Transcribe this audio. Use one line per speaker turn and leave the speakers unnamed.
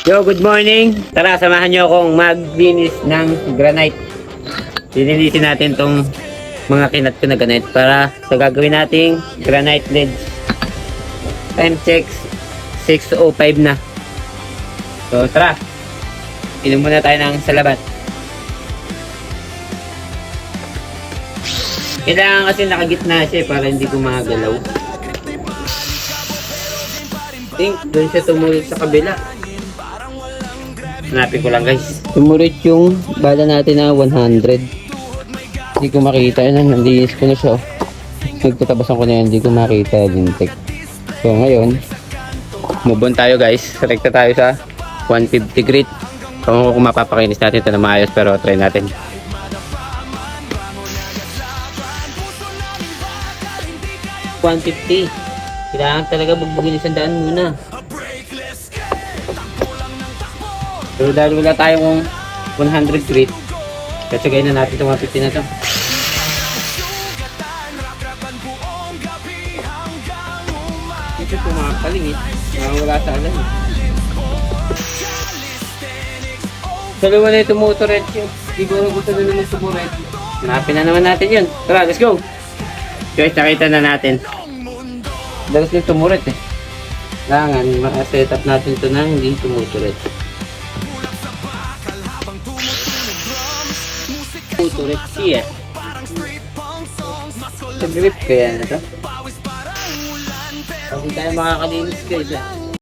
Yo, good morning. Tara, samahan nyo akong maglinis ng granite. Lilinisin natin tong mga kinat ko na granite para sa gagawin nating granite leads. Time check 6:05 na. So, tara. Inom muna tayo ng salabat. Kailangan kasi nakagitna siya para hindi gumagalaw. Think, doon siya tumulog sa kabila. Hanapin ko lang guys. Tumulit yung bala natin na 100. Hindi ko makita yun. Nandinis ko na siya. Nagtatabasan ko na yan. Hindi ko makita yung lintik. So ngayon, move on tayo guys. Rekta tayo sa 150 grit. Kung mapapakinis natin ito na maayos, pero try natin. $150. Kailangan talaga bugbugin 100 muna. Pero dahil wala tayong 100 grit, kasagay na natin itong 150 na ito. Ito po mga kalingit, wala sa alam. Sa luwa na ito motoret yun. Siguro gusto na naman sumuret. Hanapin na naman natin yun. Tara, let's go! Guys, nakita na natin. Dalas yung tumuret eh. Kailangan ma-set up natin ito na hindi tumuturet. Tuturit siya. Sa grip kaya na ito. Hindi tayo makakalinis guys eh.